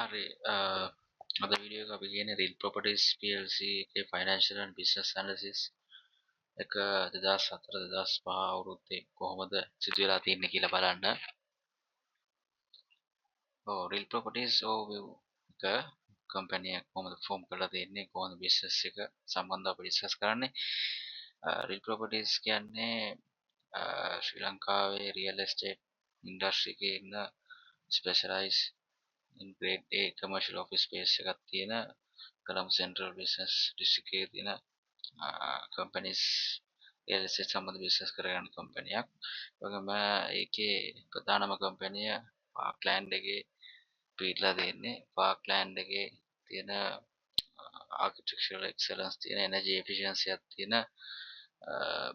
හරි අද වීඩියෝ එක අපි කියන්නේ Real Properties PLC එකේ financial and business analysis එක 2004 2005 අවුරුද්දේ කොහොමද සිදුවලා තියෙන්නේ කියලා බලන්න. Real Properties overview එක කම්පැනි එක කොහොමද ෆෝම් කරලා තියෙන්නේ කොහොමද business එක සම්බන්ධව අපි ඩිස්කස් කරන්නේ. Real Properties කියන්නේ ශ්‍රී ලංකාවේ real estate industry එකේ ඉන්න specialized in grade A commercial office space එකක් තියෙන කොළඹ central business district එකේ තියෙන companies real estate සම්බන්ධ business කරගන්න කම්පැනියක්. ඒ වගේම ඒකේ ප්‍රධානම කම්පැනිය පාක්ලෑන්ඩ් එකේ පිහිටලා තියෙන්නේ. පාක්ලෑන්ඩ් එකේ තියෙන architectural excellence තියෙන energy efficiency එකක් තියෙන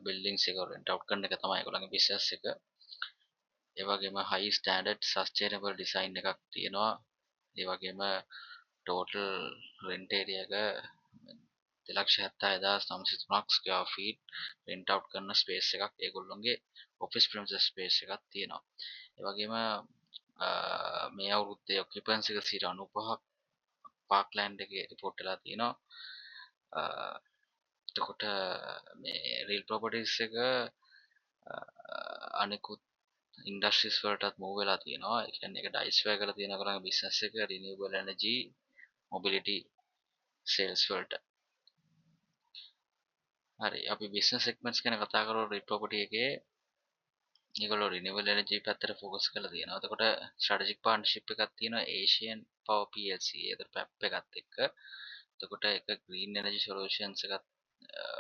buildings එක rent out කරන එක තමයි ඒගොල්ලන්ගේ business එක. ඒ වගේම high standard sustainable design එකක් තියෙනවා. ඒ වගේම total rent area එක 2,70,903ක් ස්ක්වෙයාර් ෆීට් rent out කරන ස්පේස් එකක් ඒගොල්ලොන්ගේ office premises space එකක් තියෙනවා. ඒ වගේම මේ අවුරුද්දේ occupancy එක 95ක් පාක්ලෑන්ඩ් එකේ report වෙලා තියෙනවා. එතකොට මේ real properties එක අනිකුත් ඉන්ඩස්ට්‍රීස් වලටත් මූව් වෙලා තියෙනවා. ඒ කියන්නේ ඒක ඩයිස්ෆයි කරලා තියෙන කරන්නේ බිස්නස් එක රිනියුබල් එනර්ජි මොබිලිටි සේල්ස් වලට. හරි අපි බිස්නස් සෙග්මන්ට්ස් ගැන කතා කරලා රිල් ප්‍රොපර්ටි එකේ ඒගොල්ලෝ රිනියුබල් එනර්ජි පැත්තට ફોකස් කරලා තියෙනවා. එතකොට ස්ට්‍රැටජික් පාර්ට්නර්ෂිප් එකක් තියෙනවා ඒෂියන් පවර් PLC ඒතර පැප් එකත් එක්ක. එතකොට ඒක ග්‍රීන් එනර්ජි සොලියුෂන්ස් එකත්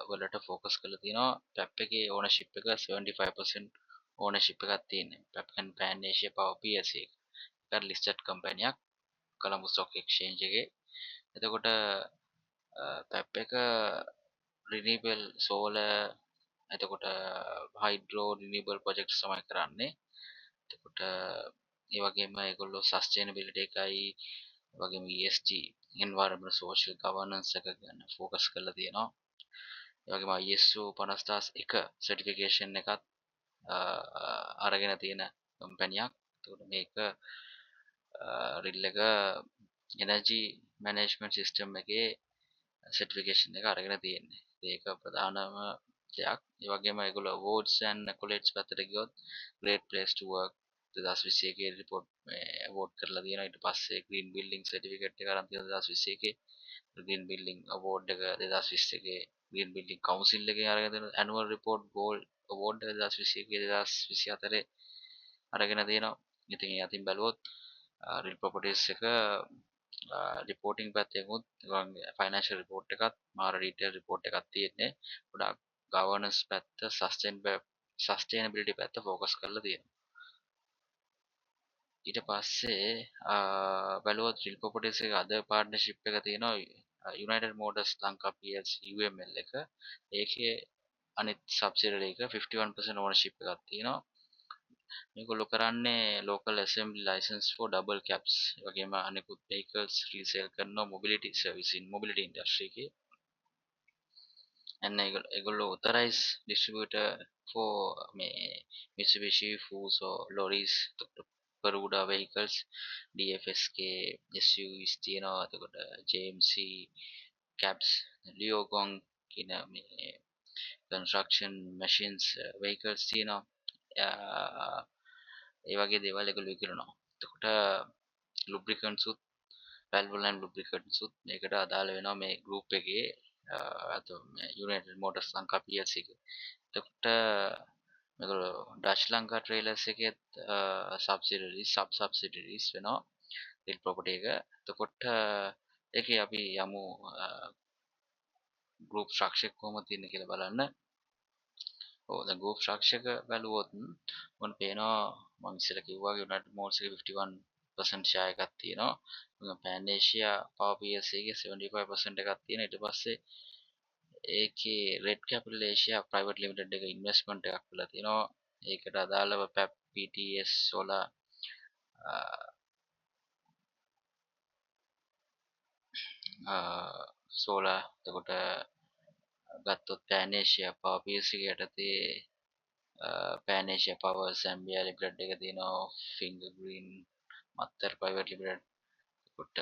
වලට ફોකස් කරලා තියෙනවා. පැප් එකේ ඕනර්ෂිප් එක 75% ඕනර්ෂිප් එකක් තියෙනවා. පැප් and pan asia power PLC එක. ඒක ලිස්ටඩ් කම්පැනියක් කොළඹ ස්ටොක් එක්ස්චේන්ජ් එකේ. එතකොට පැප් එක රිනියබල් සෝලර් එතකොට හයිඩ්‍රෝ රිනියබල් ප්‍රොජෙක්ට්ස් තමයි කරන්නේ. එතකොට ඒ වගේම ඒගොල්ලෝ සස්ටේනබිලිටි එකයි ඒ වගේම ESG environmental social governance එක ගැන ફોකස් කරලා තියෙනවා. ඒ වගේම ISO 50001 සර්ටිෆිකේෂන් එකත් අරගෙන තියෙන කම්පැනියක්. එතකොට මේක රිල් එක එනර්ජි මැනේජ්මන්ට් සිස්ටම් එකේ සර්ටිෆිකේෂන් එක අරගෙන තියෙන්නේ. ඒක ප්‍රධානම දෙයක්. ඒ වගේම ඒගොල්ලෝ awards and accolades පැත්තට ගියොත් great place to work 2021 report මේ award කරලා තියෙනවා. ඊට පස්සේ green building certificate එක අරන් තියෙනවා 2021 green building award එක 2021 green building council එකෙන් අරගෙන තියෙනවා. annual report gold award 2021 2024 අරගෙන තියෙනවා. ඉතින් ඒ අතින් බැලුවොත් real properties එක රිපෝටිං පැත්තෙන් උත් ෆයිනෑන්ෂල් රිපෝට් එකත් මාර ඩීටේල් රිපෝට් එකක් තියෙන්නේ. ගොඩාක් ගවර්නන්ස් පැත්ත සස්ටේනබිලිටි පැත්ත ફોකස් කරලා තියෙනවා. ඊට පස්සේ බැලුවොත් රිල් ප්‍රොපර්ටිස් එක අද පාර්ට්නර්ෂිප් එක තියෙනවා United Motors Lanka PLC UML එක. ඒකේ අනිත් සබ්සිඩරි එක 51% ඕනර්ෂිප් එකක් තියෙනවා. මේගොල්ලෝ කරන්නේ local assembly license for double cabs. ඒ වගේම අනිකුත් vehicles resale කරනවා mobility service in mobility industry එකේ. and ඒගොල්ලෝ authorized distributor for මේ Mitsubishi Fuso lorries Peruda vehicles DFSK SUVs තියෙනවා. එතකොට JMC cabs Leogong කියන මේ construction machines vehicles තියෙනවා. ඒ වගේ දේවල් ඒගොල්ලෝ විකිරනවා. එතකොට lubricants උත් valve and lubricants උත් මේකට අදාළ වෙනවා මේ group එකේ අත මේ United Motors ලංකා PLC එකේ. එතකොට මේගොල්ලෝ Dutch Lanka trailers එකේත් sub subsidiaries වෙනවා real property එක. එතකොට ඒකේ අපි යමු group structure කොහොමද තියෙන්නේ කියලා බලන්න. දැන් group structure එක බැලුවොත් මොන පේනවා මම ඉස්සෙල්ලා කිව්වා වගේ United Motors එකේ 51% share එකක් තියෙනවා. Pan Asia Power PLC එකේ 75% එකක් තියෙනවා. ඊට පස්සේ ඒකේ Red Capital Asia Private Limited එක investment එකක් වෙලා තියෙනවා. ඒකට අදාළව PAP PTS Solar solar එතකොට ගත්තොත් Pan Asia Power PLC යටතේ Pan Asia Power Zambia Limited එක තියෙනවා. Finger Green Matter Private Limited කොට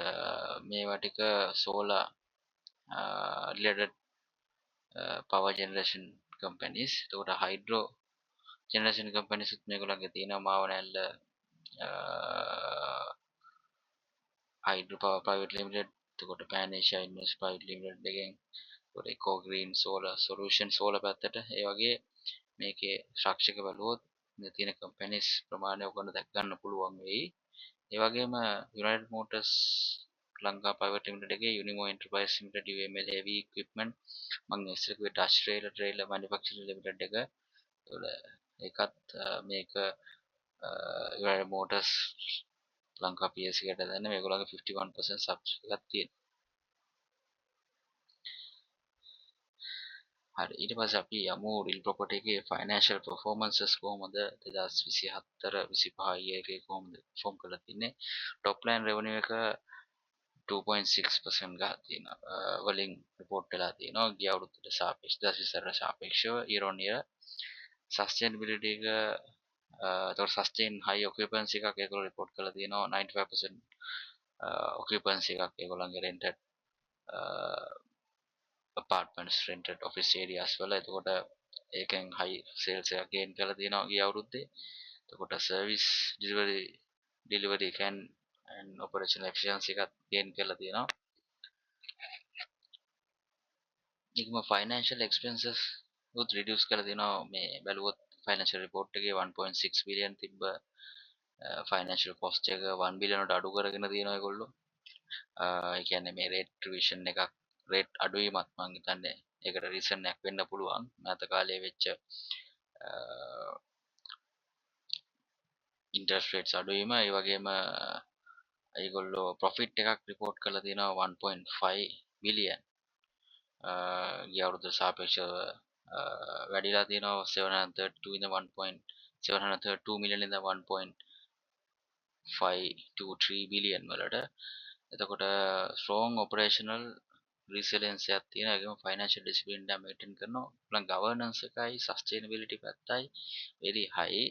මේවා ටික solar related power generation companies. එතකොට hydro generation companies උත් මේගොල්ලන්ගේ තියෙනවා Mawanella hydro power private limited. එතකොට pan asia invest private limited එකෙන් එතකොට eco green solar solution solar පැත්තට ඒ වගේ මේකේ ශාක්ෂික බලුවොත් මේ තියෙන companies ප්‍රමාණය ඔයගොල්ලෝ දැක් ගන්න පුළුවන් වෙයි. ඒ වගේම United Motors Lanka private limited එකේ Unimo Enterprise Limited UML heavy equipment මම ඉස්සර කිව්වේ Dutch trailer manufacturing limited එක. ඒකත් මේක United Motors ලංකා PLC එකට දැන්න මේගොල්ලන්ගේ 51% සබ්ස්ක්‍රයිබ් එකක් තියෙනවා. හරි ඊට පස්සේ අපි යමු real property එකේ financial performances කොහොමද 2024 25 year එකේ කොහොමද perform කරලා තින්නේ. top line revenue එක 2.6% ගහ තියෙනවා වලින් report වෙලා තියෙනවා ගිය අවුරුද්දට සාපේක්ෂව 2020ට සාපේක්ෂව year on year. sustainability එක එතකොට sustain high occupancy එකක් ඒගොල්ලෝ report කරලා තියෙනවා 95% occupancy එකක් ඒගොල්ලන්ගේ rented apartments rented office areas වල. එතකොට ඒකෙන් high sales එකක් gain කරලා තියෙනවා ගිය අවුරුද්දේ. එතකොට service delivery can and operational efficiency එකක් gain කරලා තියෙනවා. ඒකම financial expenses උත් reduce කරලා තියෙනවා මේ බැලුවොත් financial report එකේ 1.6 billion තිබ්බ financial cost එක 1 billion ට අඩු කරගෙන තියෙනවා ඒගොල්ලෝ. ඒ කියන්නේ මේ rate revision එකක් rate අඩුවීමක් මම හිතන්නේ ඒකට reason එකක් වෙන්න පුළුවන්. මෑත කාලයේ වෙච්ච interest rates අඩුවීම ඒ වගේම ඒගොල්ලෝ profit එකක් report කරලා තියෙනවා 1.5 billion ගිය අවුරුද්දට සාපේක්ෂව වැඩිලා තියෙනවා 732 ඉඳන් 732 million ඉඳන් 1.523 billion වලට. එතකොට strong operational resilience එකක් තියෙනවා. ඒකම financial discipline එක maintain කරනවා. plan governance එකයි sustainability පැත්තයි very high.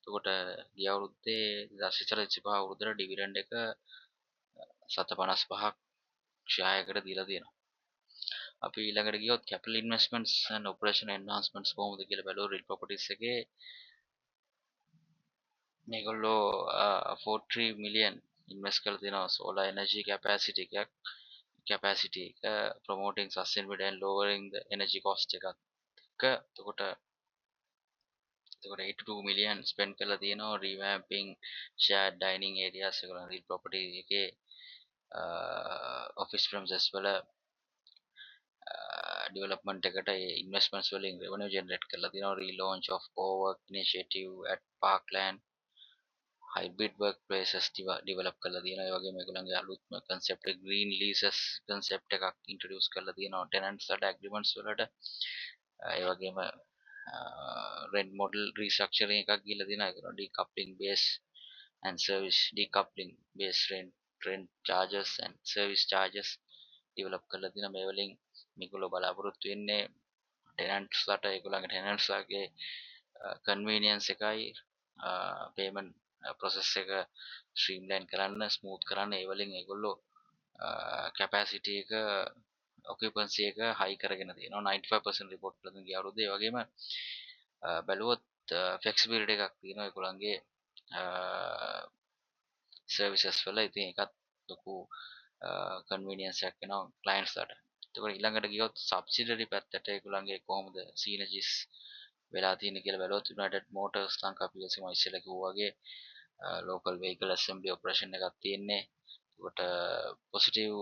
එතකොට ගිය අවුරුද්දේ 2024 අවුරුද්දේ dividend එක 755ක් ෂෙයාරයකට දීලා තියෙනවා. අපි ඊළඟට ගියොත් capital investments and operational enhancements කොහොමද කියලා බැලුවොත් real properties එකේ මේගොල්ලෝ 43 million invest කරලා තියෙනවා solar energy capacity එකක් promoting sustainability and lowering the energy cost එකත් එක්ක. එතකොට 82 million spend කරලා තියෙනවා revamping shared dining areas ඒගොල්ලෝ real property එකේ office premises වල development එකට investments වලින් revenue generate කරලා තියෙනවා. relaunch of co-work initiative at Parkland hybrid workplaces develop කරලා තියෙනවා. ඒ වගේම ඒගොල්ලන්ගේ අලුත්ම concept green leases concept එකක් introduce කරලා තියෙනවා tenants ලට agreements වලට. ඒ වගේම rent model restructuring එකක් ගිහලා තියෙනවා. ඒකන decoupling base and service decoupling base rent charges and service charges develop කරලා තියෙනවා. මේ වලින් මේගොල්ලෝ බලාපොරොත්තු වෙන්නේ tenants ලට ඒගොල්ලන්ගේ tenants ලගේ convenience එකයි payment process එක streamline කරන්න smooth කරන්න. ඒ වලින් ඒගොල්ලෝ capacity එක occupancy එක high කරගෙන තියෙනවා 95% report කරලා ගිය අවුරුද්දේ. ඒ වගේම බැලුවොත් flexibility එකක් තියෙනවා ඒගොල්ලන්ගේ services වල. ඉතින් ඒකත් ලොකු convenience එකක් වෙනවා clients ලට. එතකොට ඊළඟට ගියොත් subsidiary පැත්තට ඒගොල්ලන්ගේ කොහොමද synergies වෙලා තියෙන්නේ කියලා බැලුවොත් United Motors ලංකා PLC මම ඉස්සෙල්ලා කිව්වා වගේ local vehicle assembly operation එකක් තියෙන්නේ. ඒකට positive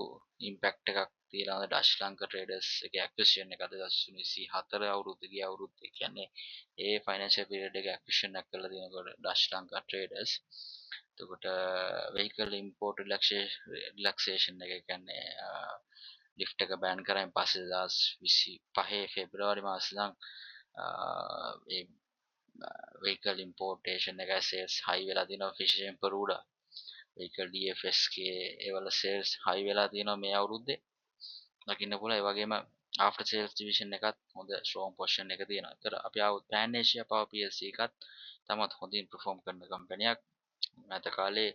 impact එකක් තියෙනවා Dutch Lanka Traders එකේ acquisition එක 2024 අවුරුද්දේ ගිය අවුරුද්දේ කියන්නේ ඒ financial period එකේ acquisition එකක් කරලා තියෙනකොට Dutch Lanka Traders. එතකොට vehicle import relaxation එක කියන්නේ lift එක ban කරායින් පස්සේ 2025 February මාසෙ ඉඳන් ඒ vehicle importation එක sales high වෙලා තියෙනවා Fisher Peruda vehicle DFSK ඒවල sales high වෙලා තියෙනවා මේ අවුරුද්දේ දකින්න පුළුවන්. ඒ වගේම after sales division එකත් හොඳ strong position එක තියෙනවා. ඒතර අපි ආව Pan Asia Power PLC එකත් තමත් හොඳින් perform කරන කම්පැනියක්. මෑත කාලේ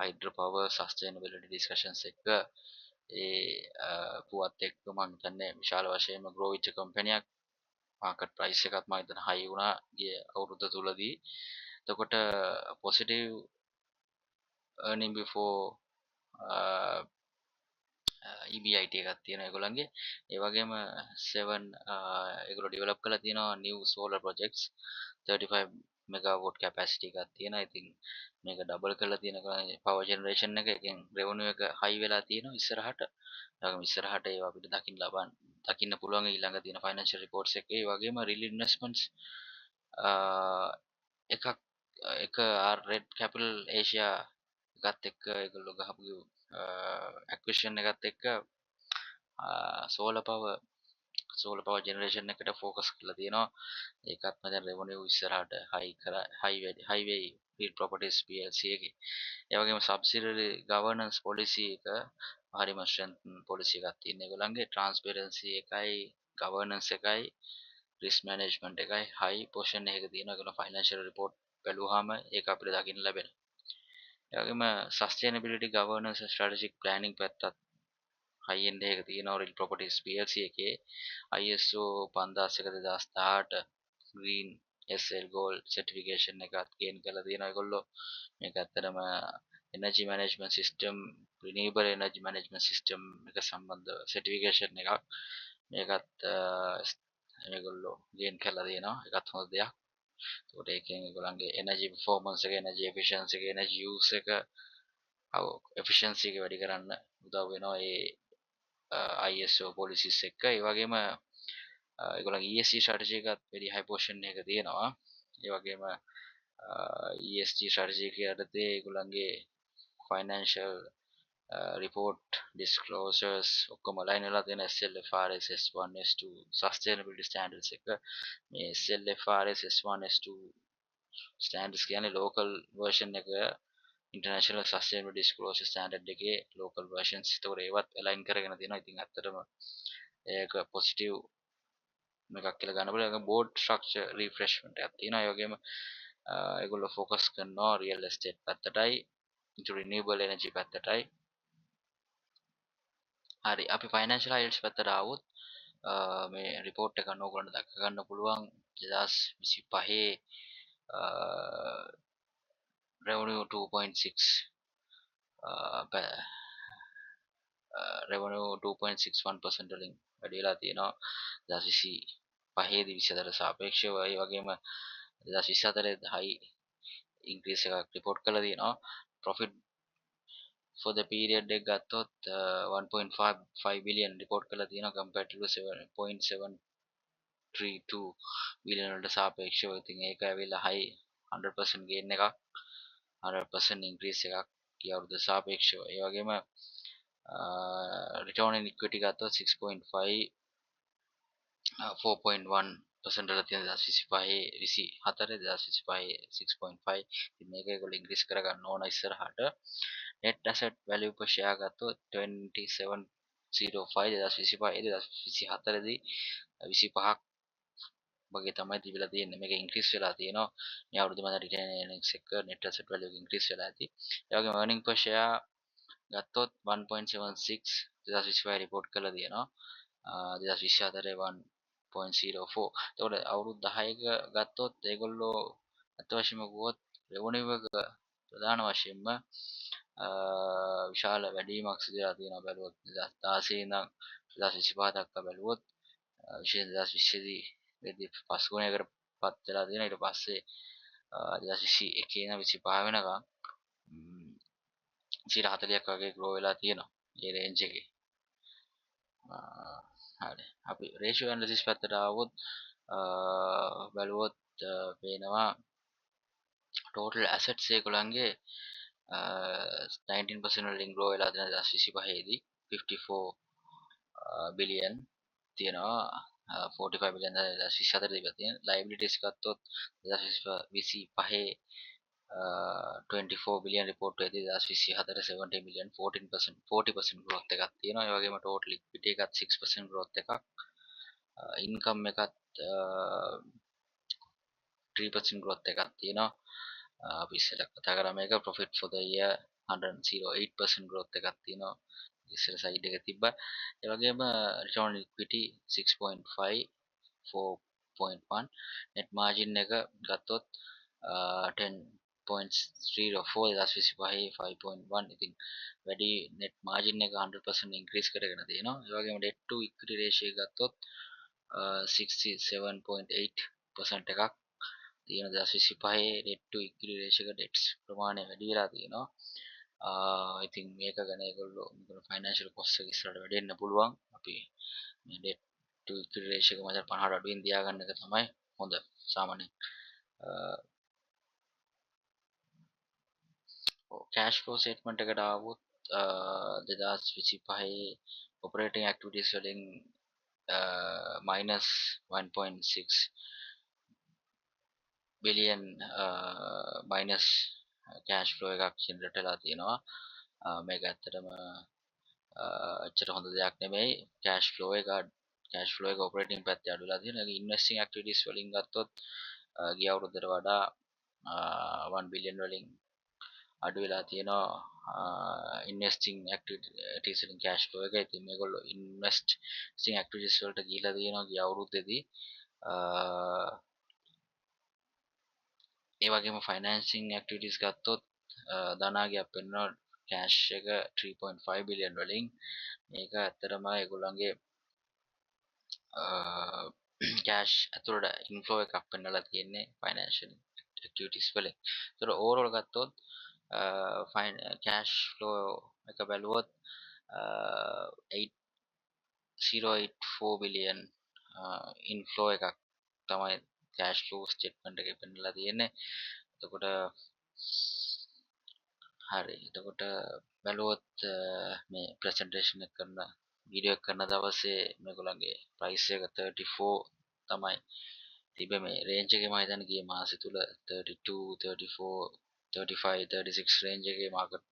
හයිඩ්‍රෝ පවර් සස්ටේනබිලිටි ඩිස්කෂන්ස් එක ඒ පුවත් එක්ක මම හිතන්නේ විශාල වශයෙන්ම ග්‍රෝ වෙච්ච කම්පැනියක් මාකට් ප්‍රයිස් එකත් මම හිතන හයි වුණා ගිය අවුරුද්ද තුලදී. එතකොට පොසිටිව් earning before EBIT එකක් තියෙනවා ඒගොල්ලන්ගේ. ඒ වගේම 7 ඒගොල්ලෝ ඩෙවලොප් කරලා තියෙනවා new solar projects 35 megawatt capacity එකක් තියෙනවා. ඉතින් මේක ඩබල් කරලා තියෙනවා power generation එක. එකෙන් revenue එක high වෙලා තියෙනවා ඉස්සරහට. ඒ වගේම ඉස්සරහට ඒවා අපිට දකින්න පුළුවන් ඊළඟ තියෙන financial reports එකේ. ඒ වගේම real investments එකක් එක red capital asia එකත් එක්ක ඒගොල්ලෝ ගහපු acquisition එකත් එක්ක solar power generation එකට focus කරලා තියෙනවා. ඒකත් මම දැන් revenue ඉස්සරහට high way real properties plc එකේ. ඒ වගේම subsidiary governance policy එක හරිම strengthen policy එකක් තියෙන ඒගොල්ලන්ගේ transparency එකයි governance එකයි risk management එකයි high portion එකක තියෙනවා. ඒගොල්ලෝ financial report බැලුවාම ඒක අපිට දකින්න ලැබෙනවා. ඒ වගේම sustainability governance and strategic planning පැත්තත් high end එකක තියෙනවා real properties plc එකේ ISO 5001 green SL gold certification එකත් gain කරලා තියෙනවා ඒගොල්ලෝ. මේක ඇත්තටම energy management system renewable energy management system එක සම්බන්ධ certification එකක්. මේකත් මේගොල්ලෝ gain කරලා තියෙනවා. ඒකත් හොඳ දෙයක්. ඒකට ඒකෙන් ඒගොල්ලන්ගේ energy performance එක energy efficiency එක energy use එක efficiency එක වැඩි කරන්න උදව් වෙනවා ඒ ISO policies එක්ක. ඒ වගේම ඒගොල්ලන්ගේ ESG strategy එකත් very high portion එකක තියෙනවා. ඒ වගේම ESG strategy එක යටතේ ඒගොල්ලන්ගේ financial report disclosures ඔක්කොම align වෙලා තියෙන SLFRS S1 S2 sustainability standards එක. මේ SLFRS S1 S2 standards කියන්නේ local version එක international sustainable disclosure standard එකේ local versions. ඒතකොට ඒවත් align කරගෙන තියෙනවා. ඉතින් ඇත්තටම ඒක positive එකක් කියලා ගන්න පුළුවන්. ඒක board structure refreshment එකක් තියෙනවා. ඒ වගේම ඒගොල්ලෝ focus කරනවා real estate පැත්තටයි renewable energy පැත්තටයි. හරි අපි financial highlights පැත්තට ආවොත් මේ report එක ඕගොල්ලන්ට දැක ගන්න පුළුවන් 2025 revenue 2.6 revenue 2.61% වලින් වැඩි වෙලා තියෙනවා 2025 දී 24 සාපේක්ෂව. ඒ වගේම 2024 high increase එකක් report කරලා තියෙනවා. profit for the period එක ගත්තොත් 1.55 billion report කරලා තියෙනවා compared to 7.732 billion වලට සාපේක්ෂව. ඉතින් ඒක ඇවිල්ලා high 100% gain එකක් 100% increase එකක් ගිය අවුරුද්දට සාපේක්ෂව. ඒ වගේම return on equity ගත්තොත් 6.5 4.1% වල තියෙන 2025 24 2025 6.5. ඉතින් මේක ඒගොල්ලෝ ඉන්ක්‍රීස් කරගන්න ඕන ඉස්සරහට. net asset value per share ගත්තොත් 2705 2025 2024 දී 25ක් වගේ තමයි තිබිලා තියෙන්නේ. මේක ඉන්ක්‍රීස් වෙලා තියෙනවා. මේ අවුරුද්දේ මම return earnings එක net asset value එක ඉන්ක්‍රීස් වෙලා ඇති. ඒ වගේම earning per share ගත්තොත් 1.76 2025 report කරලා තියෙනවා. 2024 1.04. එතකොට අවුරුදු 10ක ගත්තොත් ඒගොල්ලෝ අත් වශයෙන්ම ගුවොත් revenue එක ප්‍රධාන වශයෙන්ම විශාල වැඩිවීමක් සිදු වෙලා තියෙනවා බැලුවොත් 2016 ඉඳන් 2025 දක්වා බැලුවොත් විශේෂයෙන් 2020 දී පස් ගුණයකට පත් වෙලා තියෙනවා. ඊට පස්සේ 2021 ඉඳන් 25 වෙනකම් 40ක් වගේ grow වෙලා තියෙනවා මේ range එකේ. හරි අපි ratio analysis පැත්තට ආවොත් බලුවොත් පේනවා total assets ඒගොල්ලන්ගේ 19% වලින් grow වෙලා තියෙන 2025 දී 54 billion තියෙනවා 45 billion 2024 දී තියෙන liabilities ගත්තොත් 2025 24 billion report වෙදී 2024 70 billion 40% growth එකක් තියෙනවා. ඒ වගේම total equity එකත් 6% growth එකක්. income එකත් 3% growth එකක් තියෙනවා. අපි ඉස්සෙල්ලා කතා කරා මේක profit for the year 108% growth එකක් තියෙනවා ඉස්සෙල් සයිඩ් එක තිබ්බා ඒ වගේම return on equity 6.5 4.1 net margin එක ගත්තොත් 10.04 2025 5.1 ඉතින් වැඩි net margin එක 100% increase කරගෙන තියෙනවා ඒ වගේම debt to equity ratio එක ගත්තොත් 67.8% එකක් තියෙන 2025 debt to equity ratio එක debts ප්‍රමාණය වැඩි වෙලා තියෙනවා ඉතින් මේක ගැන ඒගොල්ලෝ ෆයිනෑන්ෂල් කොස්ට් එක ඉස්සරහට වැඩි වෙන්න පුළුවන් අපි මේ debt to equity ratio එක මචං 50ට අඩුවෙන් තියාගන්න එක තමයි හොඳ සාමාන්‍යයෙන් cash flow statement එකට ආවොත් 2025 operating activities වලින් minus 1.6 billion minus cash flow එකක් generate වෙලා තියෙනවා මේක ඇත්තටම අච්චර හොඳ දෙයක් නෙමෙයි cash flow එක operating පැත්තේ අඩු වෙලා තියෙනවා ඒක investing activities වලින් ගත්තොත් ගිය අවුරුද්දට වඩා 1 billion වලින් අඩු වෙලා තියෙනවා investing activities වලින් cash flow එක ඉතින් මේගොල්ලෝ investing activities වලට ගිහිලා තියෙනවා ගිය අවුරුද්දේදී ඒ වගේම financing activities ගත්තොත් ධනාගයක් වෙනවා cash එක 3.5 billion වලින් මේක ඇත්තටම ඒගොල්ලන්ගේ cash ඇතුළට inflow එකක් පෙන්නලා තියෙන්නේ financial activities වලින්. ඒතර overall ගත්තොත් cash flow එක බැලුවොත් 8084 billion inflow එකක් තමයි cash flow statement එකේ පෙන්නලා තියෙන්නේ. එතකොට හරි. එතකොට බැලුවොත් මේ presentation එක කරන වීඩියෝ එක කරන දවසේ මේගොල්ලන්ගේ price එක 34 තමයි තිබ්බේ මේ range එකේ මම හිතන්නේ ගිය මාසෙ තුල 32 34 35 36 range එකේ market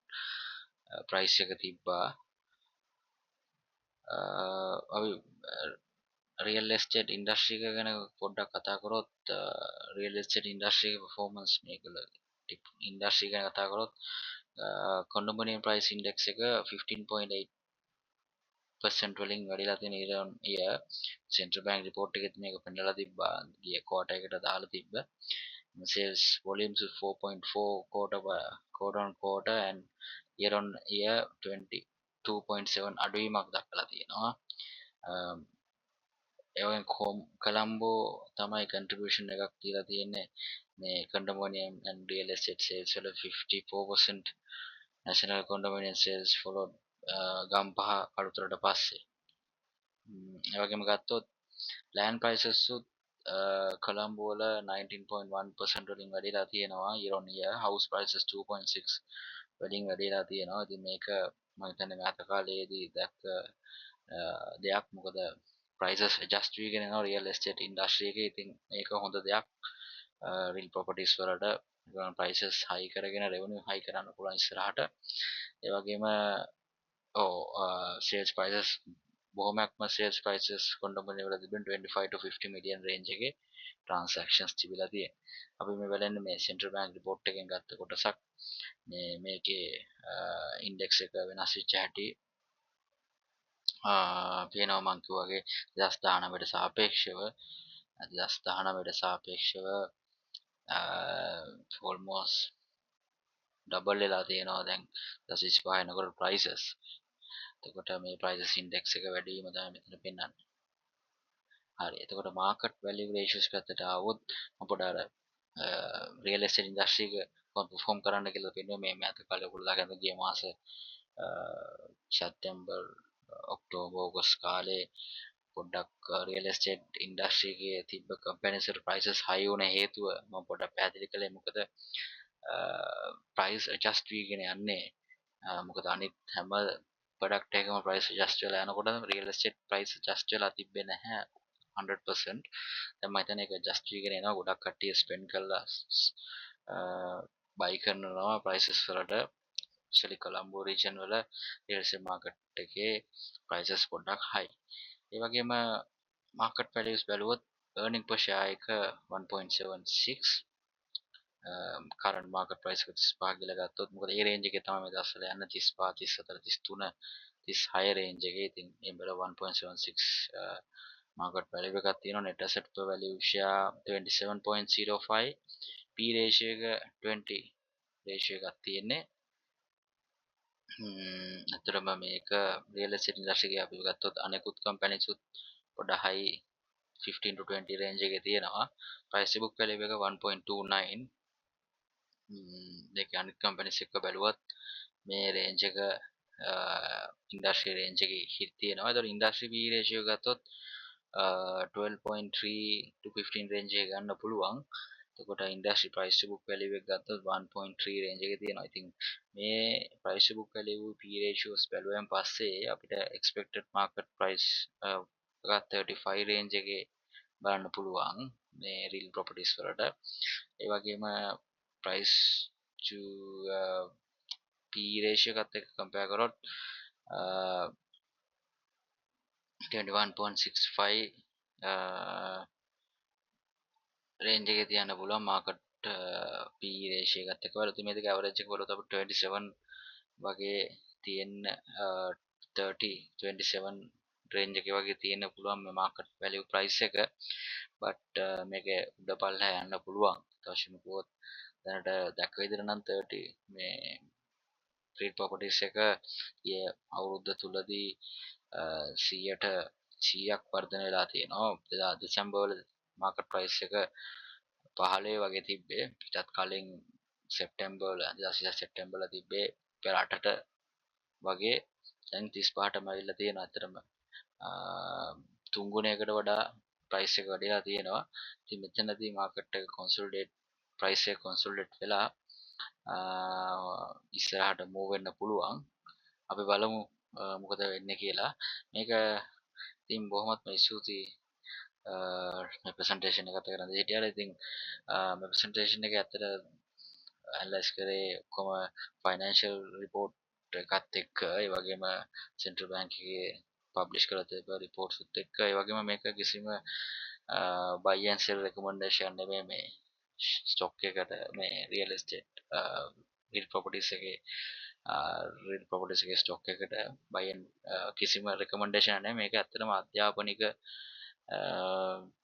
price එක තිබ්බා අපි real estate industry එක ගැන පොඩ්ඩක් කතා කරොත් real estate industry එකේ performance මේකල industry ගැන කතා කරොත් condominium price index එක 15.8% වලින් වැඩිලා තියෙන year on year central bank report එකෙත් මේක පෙන්නලා තිබ්බා ගිය quarter එකට දාලා තිබ්බා sales volumes 4.4 quarter on quarter and year on year 22.7 අඩුවීමක් දක්වලා තියෙනවා එවන් කොළඹෝ තමයි contribution එකක් දීලා තියෙන්නේ මේ condominium and real estate sales වල 54% national condominium sales followed Gampaha කළුතරට පස්සේ ඒ වගේම ගත්තොත් land prices උත් කොළඹ වල 19.1% වලින් වැඩිලා තියෙනවා year on year house prices 2.6 වලින් වැඩිලා තියෙනවා ඉතින් මේක මම හිතන්නේ මෑත කාලයේදී දැක්ක දෙයක් මොකද prices adjust වෙගෙන යනවා real estate industry එකේ ඉතින් මේක හොඳ දෙයක් real properties වලට prices high කරගෙන revenue high කරන්න පුළුවන් ඉස්සරහට ඒ වගේම sales prices බොහොමයක්ම sales prices condominium වල තිබෙන 25 to 50 million range එකේ transactions තිබිලා තියෙනවා. අපි මේ බලන්නේ මේ central bank report එකෙන් ගත්ත කොටසක් මේකේ index එක වෙනස් වෙච්ච හැටි පේනවා මං කිව්වාගේ 2019ට සාපේක්ෂව 2019ට සාපේක්ෂව almost double වෙලා තියෙනවා දැන් 2025 නකොට prices. එතකොට මේ prices index එක වැඩි වීම තමයි මෙතන පෙන්වන්නේ. හරි. එතකොට market value ratios පැත්තට ආවොත් මම පොඩ්ඩක් real estate industry එක perform කරන්න කියලා පෙන්වන්නේ මේ මෑත කාලේ ඔයගොල්ලෝ ගන්න ගිය මාස සැප්තැම්බර් ඔක්තෝබර් ඔගස්ට් කාලේ පොඩ්ඩක් real estate industry එකේ තිබ්බ comparative prices high වුණ හේතුව මම පොඩ්ඩක් පැහැදිලි කළේ මොකද price adjust වීගෙන යන්නේ මොකද අනිත් හැම product එකකම price adjust වෙලා යනකොට real estate price adjust වෙලා තිබ්බේ නැහැ 100% දැන් මම හිතන්නේ ඒක adjust වීගෙන එනවා ගොඩක් කට්ටිය spend කරලා buy කරනවා prices වලට especially Colombo region වල real estate market එකේ prices පොඩ්ඩක් high ඒ වගේම market values බැලුවොත් earning per share එක 1.76 කරන්ට් මාකට් ප්‍රයිස් එක 35 කියලා ගත්තොත් මොකද ඒ රේන්ජ් එකේ තමයි මේ දවස්වල යන 35 34 33 36 රේන්ජ් එකේ. ඉතින් මේ බල 1.76 මාකට් වැලියු එකක් තියෙනවා. net asset per value share 27.05 P ratio එක 20 ratio එකක් තියෙන්නේ. අතරම මේක රියල් එස්ටේට් ඉන්ඩස්ට්‍රි එකේ අපි ගත්තොත් අනෙකුත් කම්පැනිස් උත් පොඩ high 15 to 20 රේන්ජ් එකේ තියෙනවා. price to book value එක 1.29. දෙක අනිත් කම්පැනිස් එක්ක බැලුවත් මේ රේන්ජ් එක ඉන්ඩස්ට්‍රි රේන්ජ් එකේ හිට තියෙනවා. ඒතකොට ඉන්ඩස්ට්‍රි P ratio ගත්තොත් 12.3 to 15 රේන්ජ් එක ගන්න පුළුවන්. එතකොට industry price to book value එක ගත්තොත් 1.3 රේන්ජ් එකේ තියෙනවා. ඉතින් මේ price to book value P ratios බැලුවෙන් පස්සේ අපිට expected market price එක 35 රේන්ජ් එකේ බලන්න පුළුවන් මේ real properties වලට. ඒ වගේම price to P ratio එකත් එක්ක compare කරොත් 21.65 රේන්ජ් එකේ තියන්න පුළුවන් මාකට් P ratio එකත් එක්ක බලද්දි මේක ඇවරේජ් එක බලුවොත් අපිට 27 වගේ තියෙන්න 30 27 රේන්ජ් එකේ වගේ තියෙන්න පුළුවන් මේ මාකට් වැලියු ප්‍රයිස් එක. බට් මේක උඩ පල්ලෙහා යන්න පුළුවන්. අවශ්‍යම කිව්වොත් දැනට දැක්ක විදිහට නම් 30 මේ ට්‍රේඩ් ප්‍රොපර්ටිස් එක ගිය අවුරුද්ද තුලදී 100ට 100ක් වර්ධනය වෙලා තියෙනවා. දෙසැම්බර් වල මාකට් ප්‍රයිස් එක 15 වගේ තිබ්බේ. ඊටත් කලින් සෙප්තැම්බර් වල 2020 සෙප්තැම්බර් වල තිබ්බේ පෙර 8ට වගේ. දැන් 35ටම ඇවිල්ලා තියෙනවා. අතරම තුන් ගුණයකට වඩා ප්‍රයිස් එක වැඩිලා තියෙනවා. ඉතින් මෙතනදී මාකට් එක කොන්සොලිඩේට් ප්‍රයිස් එක කොන්සොලිඩේට් වෙලා ඉස්සරහට මූව් වෙන්න පුළුවන්. අපි බලමු මොකද වෙන්නේ කියලා. මේක ඉතින් බොහොමත්ම ස්තුතියි මේ ප්‍රසන්ටේෂන් එකත් කරන්න හිටියට. ඉතින් මේ ප්‍රසන්ටේෂන් එක ඇත්තට ඇනලයිස් කරේ ඔක්කොම ෆයිනෑන්ෂල් රිපෝට් එකත් එක්ක, ඒ වගේම සෙන්ට්‍රල් බැංක් එකේ පබ්ලිෂ් කරලා තිබ්බ රිපෝට්ස් උත් එක්ක. ඒ වගේම මේක කිසිම buy and sell recommendation නෙමෙයි මේ ස්ටොක් එකට මේ රියල් එස්ටේට් රියල් ප්‍රොපර්ටිස් එකේ ස්ටොක් එකට buy and කිසිම recommendation නැහැ. මේක ඇත්තටම අධ්‍යාපනික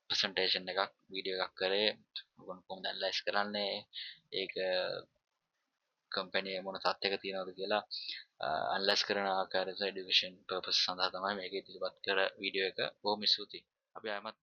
ප්‍රසන්ටේෂන් එකක් වීඩියෝ එකක් කරේ. ඔයගොල්ලෝ කොහොමද ඇනලයිස් කරන්නේ ඒක කම්පැනි මොන තත්ත්වයක තියෙනවද කියලා ඇනලයිස් කරන ආකාරයට එඩියුකේෂන් පර්පස් සඳහා තමයි මේක ඉදිරිපත් කර වීඩියෝ එක. බොහොම ස්තුතියි. අපි ආයමත්